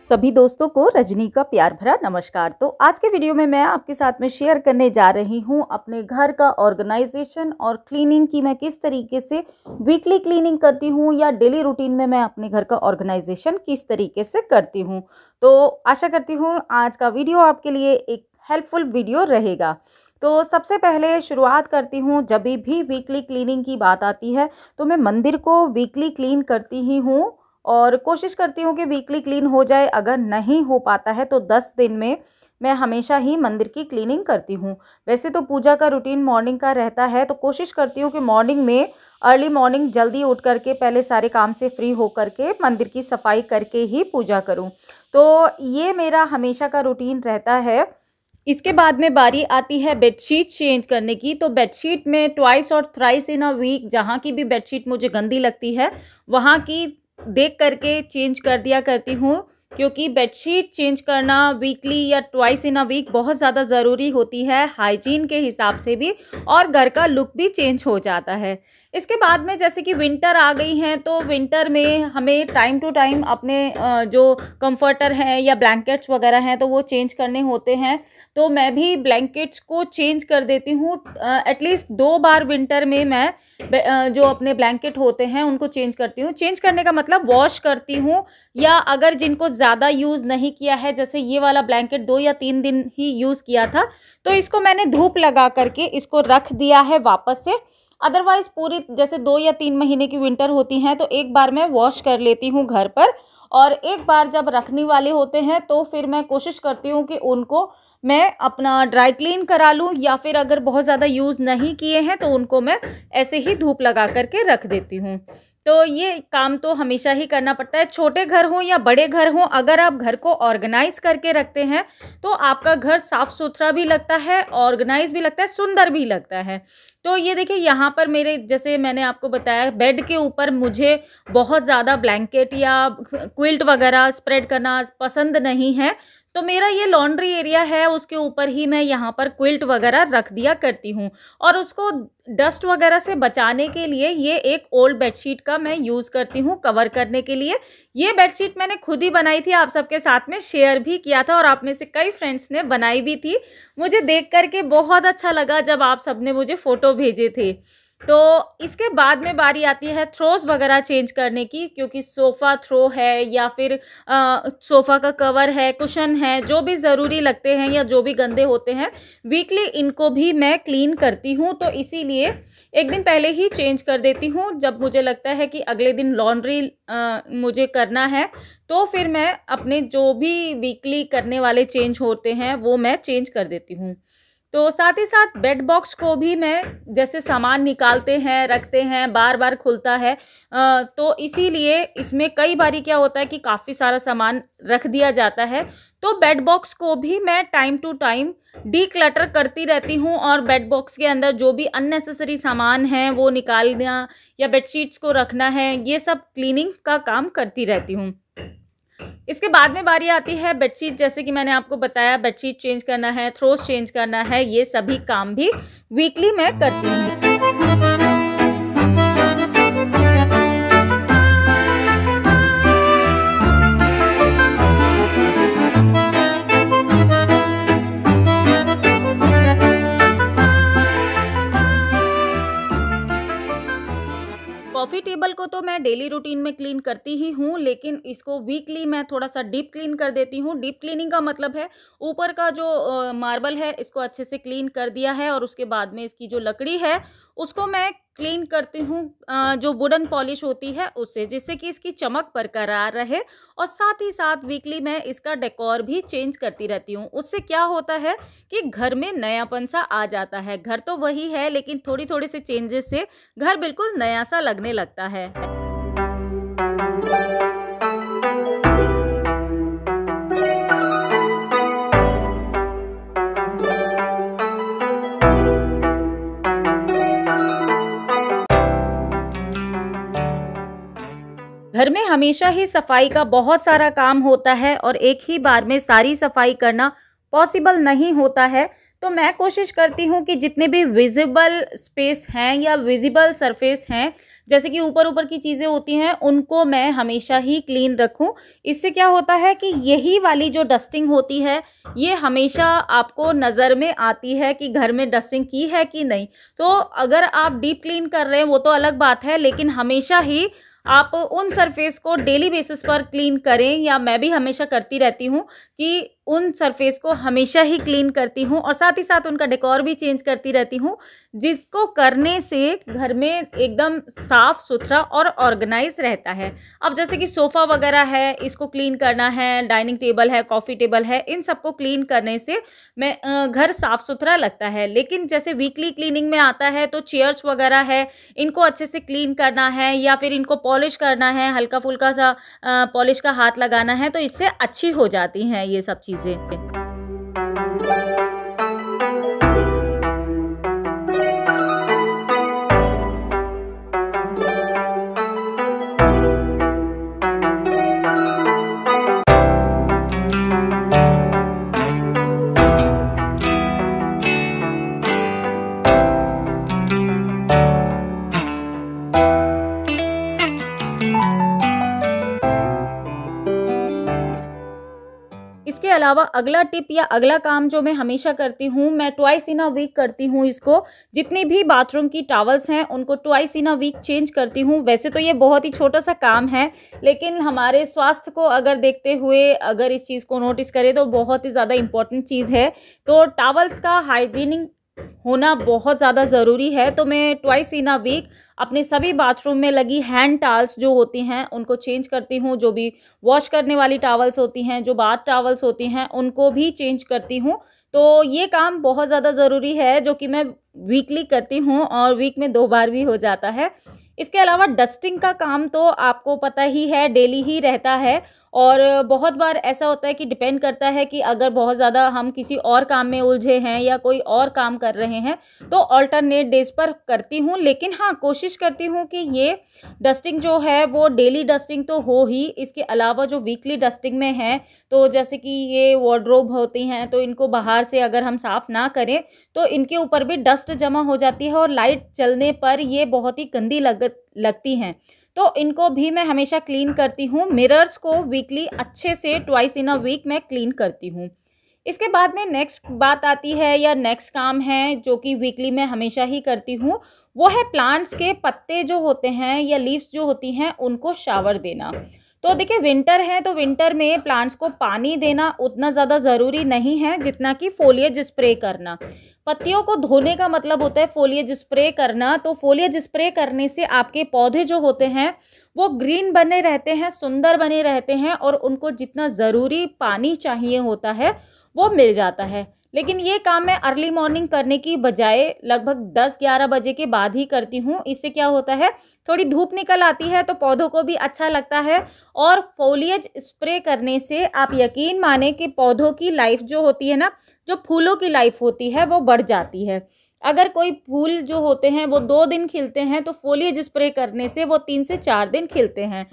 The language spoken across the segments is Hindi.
सभी दोस्तों को रजनी का प्यार भरा नमस्कार। तो आज के वीडियो में मैं आपके साथ में शेयर करने जा रही हूं अपने घर का ऑर्गेनाइजेशन और क्लीनिंग की मैं किस तरीके से वीकली क्लीनिंग करती हूं या डेली रूटीन में मैं अपने घर का ऑर्गेनाइजेशन किस तरीके से करती हूं। तो आशा करती हूं आज का वीडियो आपके लिए एक हेल्पफुल वीडियो रहेगा। तो सबसे पहले शुरुआत करती हूँ, जब भी वीकली क्लीनिंग की बात आती है तो मैं मंदिर को वीकली क्लीन करती ही हूँ और कोशिश करती हूँ कि वीकली क्लीन हो जाए। अगर नहीं हो पाता है तो 10 दिन में मैं हमेशा ही मंदिर की क्लीनिंग करती हूँ। वैसे तो पूजा का रूटीन मॉर्निंग का रहता है, तो कोशिश करती हूँ कि मॉर्निंग में अर्ली मॉर्निंग जल्दी उठ करके पहले सारे काम से फ्री हो करके मंदिर की सफाई करके ही पूजा करूँ। तो ये मेरा हमेशा का रूटीन रहता है। इसके बाद में बारी आती है बेडशीट चेंज करने की। तो बेडशीट में ट्वाइस और थ्राइस इन अ वीक जहाँ की भी बेडशीट मुझे गंदी लगती है वहाँ की देख करके चेंज कर दिया करती हूँ, क्योंकि बेडशीट चेंज करना वीकली या ट्वाइस इन अ वीक बहुत ज़्यादा ज़रूरी होती है हाइजीन के हिसाब से भी, और घर का लुक भी चेंज हो जाता है। इसके बाद में जैसे कि विंटर आ गई हैं तो विंटर में हमें टाइम टू टाइम अपने जो कंफर्टर हैं या ब्लैंकेट्स वगैरह हैं तो वो चेंज करने होते हैं। तो मैं भी ब्लैंकेट्स को चेंज कर देती हूँ। एटलीस्ट 2 बार विंटर में मैं जो अपने ब्लैंकेट होते हैं उनको चेंज करती हूँ। चेंज करने का मतलब वॉश करती हूँ, या अगर जिनको ज़्यादा यूज़ नहीं किया है, जैसे ये वाला ब्लैंकेट 2 या 3 दिन ही यूज़ किया था तो इसको मैंने धूप लगा करके इसको रख दिया है वापस से। अदरवाइज पूरी जैसे 2 या 3 महीने की विंटर होती हैं तो एक बार मैं वॉश कर लेती हूँ घर पर, और एक बार जब रखने वाले होते हैं तो फिर मैं कोशिश करती हूँ कि उनको मैं अपना ड्राई क्लीन करा लूँ, या फिर अगर बहुत ज़्यादा यूज़ नहीं किए हैं तो उनको मैं ऐसे ही धूप लगा करके रख देती हूँ। तो ये काम तो हमेशा ही करना पड़ता है, छोटे घर हों या बड़े घर हों। अगर आप घर को ऑर्गेनाइज करके रखते हैं तो आपका घर साफ़ सुथरा भी लगता है, ऑर्गेनाइज भी लगता है, सुंदर भी लगता है। तो ये देखिए यहाँ पर मेरे, जैसे मैंने आपको बताया, बेड के ऊपर मुझे बहुत ज़्यादा ब्लैंकेट या क्विल्ट वगैरह स्प्रेड करना पसंद नहीं है, तो मेरा ये लॉन्ड्री एरिया है उसके ऊपर ही मैं यहाँ पर क्विल्ट वगैरह रख दिया करती हूँ। और उसको डस्ट वगैरह से बचाने के लिए ये एक ओल्ड बेडशीट का मैं यूज़ करती हूँ कवर करने के लिए। ये बेडशीट मैंने खुद ही बनाई थी, आप सबके साथ में शेयर भी किया था और आप में से कई फ्रेंड्स ने बनाई भी थी। मुझे देख करके बहुत अच्छा लगा जब आप सबने मुझे फ़ोटो भेजे थे। तो इसके बाद में बारी आती है थ्रोस वगैरह चेंज करने की, क्योंकि सोफ़ा थ्रो है या फिर सोफ़ा का कवर है, कुशन है, जो भी ज़रूरी लगते हैं या जो भी गंदे होते हैं वीकली इनको भी मैं क्लीन करती हूँ। तो इसीलिए एक दिन पहले ही चेंज कर देती हूँ। जब मुझे लगता है कि अगले दिन लॉन्ड्री मुझे करना है तो फिर मैं अपने जो भी वीकली करने वाले चेंज होते हैं वो मैं चेंज कर देती हूँ। तो साथ ही साथ बेड बॉक्स को भी मैं, जैसे सामान निकालते हैं रखते हैं बार बार खुलता है, तो इसीलिए इसमें कई बारी क्या होता है कि काफ़ी सारा सामान रख दिया जाता है। तो बेड बॉक्स को भी मैं टाइम टू टाइम डीक्लटर करती रहती हूँ, और बेड बॉक्स के अंदर जो भी अननेसेसरी सामान है वो निकालना या बेडशीट्स को रखना है, ये सब क्लीनिंग का काम करती रहती हूँ। इसके बाद में बारी आती है बेडशीट, जैसे कि मैंने आपको बताया बेडशीट चेंज करना है, थ्रोस चेंज करना है, ये सभी काम भी वीकली मैं करती हूँ। कॉफ़ी टेबल को तो मैं डेली रूटीन में क्लीन करती ही हूँ, लेकिन इसको वीकली मैं थोड़ा सा डीप क्लीन कर देती हूँ। डीप क्लीनिंग का मतलब है ऊपर का जो मार्बल है इसको अच्छे से क्लीन कर दिया है, और उसके बाद में इसकी जो लकड़ी है उसको मैं क्लीन करती हूँ जो वुडन पॉलिश होती है उससे, जिससे कि इसकी चमक बरकरार रहे। और साथ ही साथ वीकली मैं इसका डेकोर भी चेंज करती रहती हूँ। उससे क्या होता है कि घर में नयापन सा आ जाता है। घर तो वही है लेकिन थोड़ी थोड़ी से चेंजेस से घर बिल्कुल नया सा लगने लगता है। घर में हमेशा ही सफाई का बहुत सारा काम होता है और एक ही बार में सारी सफाई करना पॉसिबल नहीं होता है। तो मैं कोशिश करती हूँ कि जितने भी विजिबल स्पेस हैं या विजिबल सरफेस हैं जैसे कि ऊपर ऊपर की चीज़ें होती हैं उनको मैं हमेशा ही क्लीन रखूं। इससे क्या होता है कि यही वाली जो डस्टिंग होती है ये हमेशा आपको नज़र में आती है कि घर में डस्टिंग की है कि नहीं। तो अगर आप डीप क्लीन कर रहे हैं वो तो अलग बात है, लेकिन हमेशा ही आप उन सरफेस को डेली बेसिस पर क्लीन करें, या मैं भी हमेशा करती रहती हूँ कि उन सरफेस को हमेशा ही क्लीन करती हूँ और साथ ही साथ उनका डेकोर भी चेंज करती रहती हूँ, जिसको करने से घर में एकदम साफ सुथरा और ऑर्गेनाइज रहता है। अब जैसे कि सोफ़ा वगैरह है, इसको क्लीन करना है, डाइनिंग टेबल है, कॉफ़ी टेबल है, इन सबको क्लीन करने से मैं घर साफ सुथरा लगता है। लेकिन जैसे वीकली क्लीनिंग में आता है तो चेयर्स वगैरह है, इनको अच्छे से क्लीन करना है या फिर इनको पॉलिश करना है, हल्का फुल्का सा पॉलिश का हाथ लगाना है, तो इससे अच्छी हो जाती हैं ये सब चीज़ें। इसके अलावा अगला टिप या अगला काम जो मैं हमेशा करती हूँ, मैं ट्वाइस इन अ वीक करती हूँ इसको। जितनी भी बाथरूम की टॉवल्स हैं उनको twice in a week change करती हूँ। वैसे तो ये बहुत ही छोटा सा काम है, लेकिन हमारे स्वास्थ्य को अगर देखते हुए अगर इस चीज़ को नोटिस करें तो बहुत ही ज़्यादा इम्पोर्टेंट चीज़ है। तो टॉवल्स का हाइजीनिक होना बहुत ज़्यादा ज़रूरी है। तो मैं ट्वाइस इन अ वीक अपने सभी बाथरूम में लगी हैंड टॉवल्स जो होती हैं उनको चेंज करती हूँ। जो भी वॉश करने वाली टॉवल्स होती हैं, जो बाथ टॉवल्स होती हैं, उनको भी चेंज करती हूँ। तो ये काम बहुत ज़्यादा ज़रूरी है जो कि मैं वीकली करती हूँ और वीक में 2 बार भी हो जाता है। इसके अलावा डस्टिंग का काम तो आपको पता ही है डेली ही रहता है, और बहुत बार ऐसा होता है कि डिपेंड करता है कि अगर बहुत ज़्यादा हम किसी और काम में उलझे हैं या कोई और काम कर रहे हैं तो ऑल्टरनेट डेज पर करती हूँ। लेकिन हाँ, कोशिश करती हूँ कि ये डस्टिंग जो है वो डेली डस्टिंग तो हो ही, इसके अलावा जो वीकली डस्टिंग में है, तो जैसे कि ये वार्डरोब होती हैं तो इनको बाहर से अगर हम साफ़ ना करें तो इनके ऊपर भी डस्ट जमा हो जाती है और लाइट चलने पर ये बहुत ही गंदी लगती हैं। तो इनको भी मैं हमेशा क्लीन करती हूँ। मिरर्स को वीकली अच्छे से ट्वाइस इन अ वीक मैं क्लीन करती हूँ। इसके बाद में नेक्स्ट बात आती है या नेक्स्ट काम है जो कि वीकली मैं हमेशा ही करती हूँ, वो है प्लांट्स के पत्ते जो होते हैं या लीव्स जो होती हैं उनको शावर देना। तो देखिए, विंटर है तो विंटर में प्लांट्स को पानी देना उतना ज़्यादा ज़रूरी नहीं है जितना कि फोलिएज स्प्रे करना। पत्तियों को धोने का मतलब होता है फोलिएज स्प्रे करना। तो फोलिएज स्प्रे करने से आपके पौधे जो होते हैं वो ग्रीन बने रहते हैं, सुंदर बने रहते हैं और उनको जितना ज़रूरी पानी चाहिए होता है वो मिल जाता है। लेकिन ये काम मैं अर्ली मॉर्निंग करने की बजाय लगभग 10-11 बजे के बाद ही करती हूँ। इससे क्या होता है, थोड़ी धूप निकल आती है तो पौधों को भी अच्छा लगता है, और फोलिएज स्प्रे करने से आप यकीन माने कि पौधों की लाइफ जो होती है ना, जो फूलों की लाइफ होती है वो बढ़ जाती है। अगर कोई फूल जो होते हैं वो 2 दिन खिलते हैं तो फोलिएज स्प्रे करने से वो 3 से 4 दिन खिलते हैं।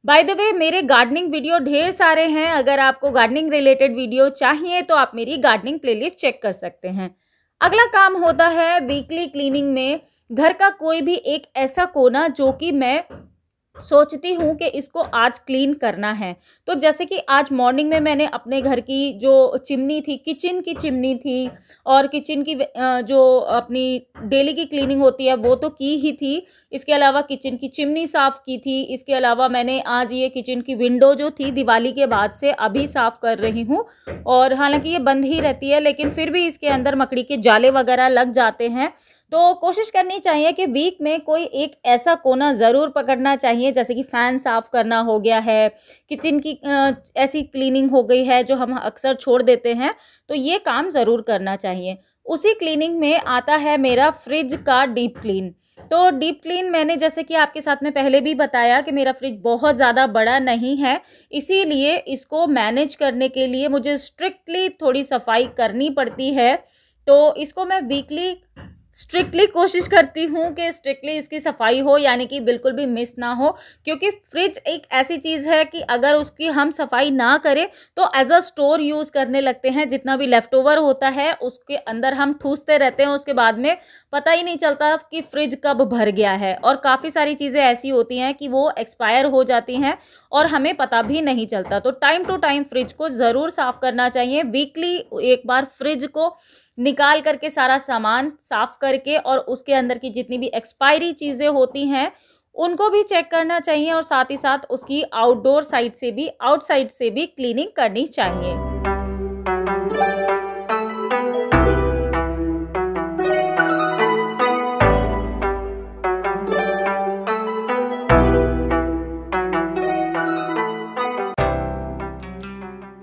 बाय द वे, मेरे गार्डनिंग वीडियो ढेर सारे हैं। अगर आपको गार्डनिंग रिलेटेड वीडियो चाहिए तो आप मेरी गार्डनिंग प्लेलिस्ट चेक कर सकते हैं। अगला काम होता है वीकली क्लीनिंग में घर का कोई भी एक ऐसा कोना जो कि मैं सोचती हूँ कि इसको आज क्लीन करना है। तो जैसे कि आज मॉर्निंग में मैंने अपने घर की जो चिमनी थी, किचन की चिमनी थी, और किचन की जो अपनी डेली की क्लीनिंग होती है वो तो की ही थी। इसके अलावा किचन की चिमनी साफ़ की थी। इसके अलावा मैंने आज ये किचन की विंडो जो थी दिवाली के बाद से अभी साफ़ कर रही हूँ, और हालांकि ये बंद ही रहती है लेकिन फिर भी इसके अंदर मकड़ी के जाले वगैरह लग जाते हैं। तो कोशिश करनी चाहिए कि वीक में कोई एक ऐसा कोना ज़रूर पकड़ना चाहिए, जैसे कि फ़ैन साफ़ करना हो गया है, किचन की ऐसी क्लीनिंग हो गई है जो हम अक्सर छोड़ देते हैं, तो ये काम ज़रूर करना चाहिए। उसी क्लीनिंग में आता है मेरा फ्रिज का डीप क्लीन। तो डीप क्लीन मैंने जैसे कि आपके साथ में पहले भी बताया कि मेरा फ्रिज बहुत ज़्यादा बड़ा नहीं है, इसीलिए इसको मैनेज करने के लिए मुझे स्ट्रिक्टली थोड़ी सफाई करनी पड़ती है। तो इसको मैं वीकली स्ट्रिक्टली कोशिश करती हूँ कि स्ट्रिक्टली इसकी सफाई हो, यानी कि बिल्कुल भी मिस ना हो, क्योंकि फ्रिज एक ऐसी चीज़ है कि अगर उसकी हम सफाई ना करें तो एज अ स्टोर यूज़ करने लगते हैं। जितना भी लेफ्ट ओवर होता है उसके अंदर हम ठूसते रहते हैं, उसके बाद में पता ही नहीं चलता कि फ्रिज कब भर गया है। और काफ़ी सारी चीज़ें ऐसी होती हैं कि वो एक्सपायर हो जाती हैं और हमें पता भी नहीं चलता। तो टाइम टू टाइम फ्रिज को ज़रूर साफ़ करना चाहिए। वीकली एक बार फ्रिज को निकाल करके सारा सामान साफ करके और उसके अंदर की जितनी भी एक्सपायरी चीज़ें होती हैं उनको भी चेक करना चाहिए, और साथ ही साथ उसकी आउटडोर साइड से भी, आउटसाइड से भी क्लीनिंग करनी चाहिए।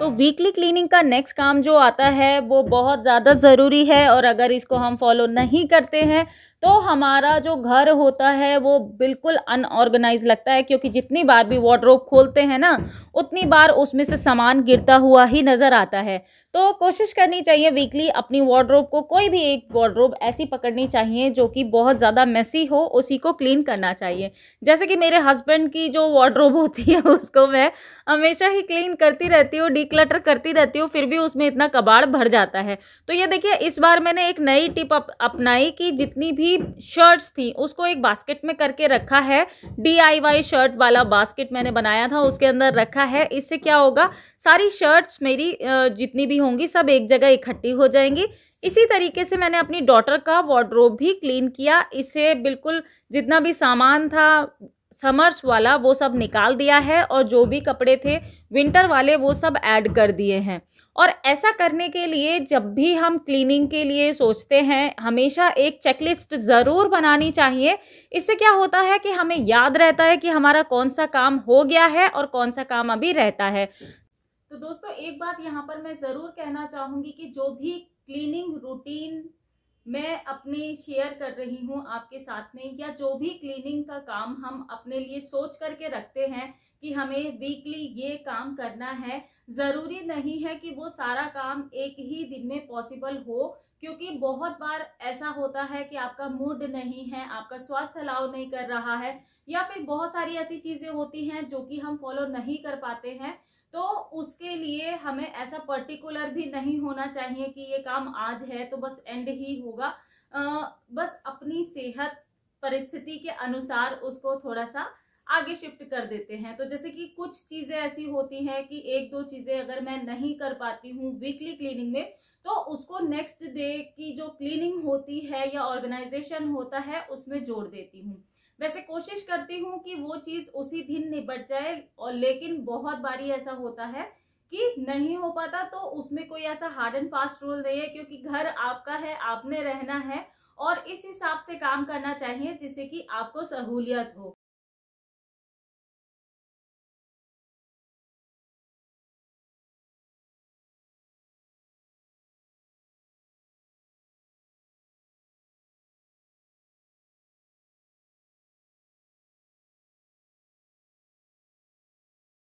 तो वीकली क्लीनिंग का नेक्स्ट काम जो आता है वो बहुत ज़्यादा ज़रूरी है, और अगर इसको हम फॉलो नहीं करते हैं तो हमारा जो घर होता है वो बिल्कुल अनऑर्गेनाइज लगता है, क्योंकि जितनी बार भी वार्डरोब खोलते हैं ना उतनी बार उसमें से सामान गिरता हुआ ही नज़र आता है। तो कोशिश करनी चाहिए वीकली अपनी वार्डरोब को, कोई भी एक वार्डरोब ऐसी पकड़नी चाहिए जो कि बहुत ज़्यादा मेसी हो, उसी को क्लीन करना चाहिए। जैसे कि मेरे हस्बैंड की जो वार्डरोब होती है उसको मैं हमेशा ही क्लीन करती रहती हूँ, डिक्लटर करती रहती हूँ, फिर भी उसमें इतना कबाड़ भर जाता है। तो ये देखिए, इस बार मैंने एक नई टिप अपनाई कि जितनी भी शर्ट्स थी उसको एक बास्केट में करके रखा है। DIY शर्ट वाला बास्केट मैंने बनाया था, उसके अंदर रखा है। इससे क्या होगा, सारी शर्ट्स मेरी जितनी भी होंगी सब एक जगह इकट्ठी हो जाएंगी। इसी तरीके से मैंने अपनी डॉटर का वार्डरोब भी क्लीन किया। इससे बिल्कुल जितना भी सामान था समर्स वाला वो सब निकाल दिया है, और जो भी कपड़े थे विंटर वाले वो सब ऐड कर दिए हैं। और ऐसा करने के लिए जब भी हम क्लीनिंग के लिए सोचते हैं हमेशा एक चेकलिस्ट ज़रूर बनानी चाहिए। इससे क्या होता है कि हमें याद रहता है कि हमारा कौन सा काम हो गया है और कौन सा काम अभी रहता है। तो दोस्तों, एक बात यहाँ पर मैं ज़रूर कहना चाहूँगी कि जो भी क्लीनिंग रूटीन मैं अपनी शेयर कर रही हूँ आपके साथ में, या जो भी क्लीनिंग का काम हम अपने लिए सोच करके रखते हैं कि हमें वीकली ये काम करना है, ज़रूरी नहीं है कि वो सारा काम एक ही दिन में पॉसिबल हो, क्योंकि बहुत बार ऐसा होता है कि आपका मूड नहीं है, आपका स्वास्थ्य अलाउ नहीं कर रहा है, या फिर बहुत सारी ऐसी चीज़ें होती हैं जो कि हम फॉलो नहीं कर पाते हैं। तो उसके लिए हमें ऐसा पर्टिकुलर भी नहीं होना चाहिए कि ये काम आज है तो बस एंड ही होगा। बस अपनी सेहत परिस्थिति के अनुसार उसको थोड़ा सा आगे शिफ्ट कर देते हैं। तो जैसे कि कुछ चीजें ऐसी होती हैं कि एक दो चीजें अगर मैं नहीं कर पाती हूँ वीकली क्लीनिंग में, तो उसको नेक्स्ट डे की जो क्लीनिंग होती है या ऑर्गेनाइजेशन होता है उसमें जोड़ देती हूँ। वैसे कोशिश करती हूँ कि वो चीज उसी दिन निपट जाए, और लेकिन बहुत बारी ऐसा होता है कि नहीं हो पाता। तो उसमें कोई ऐसा हार्ड एंड फास्ट रूल नहीं है, क्योंकि घर आपका है, आपने रहना है और इस हिसाब से काम करना चाहिए जिससे कि आपको सहूलियत हो।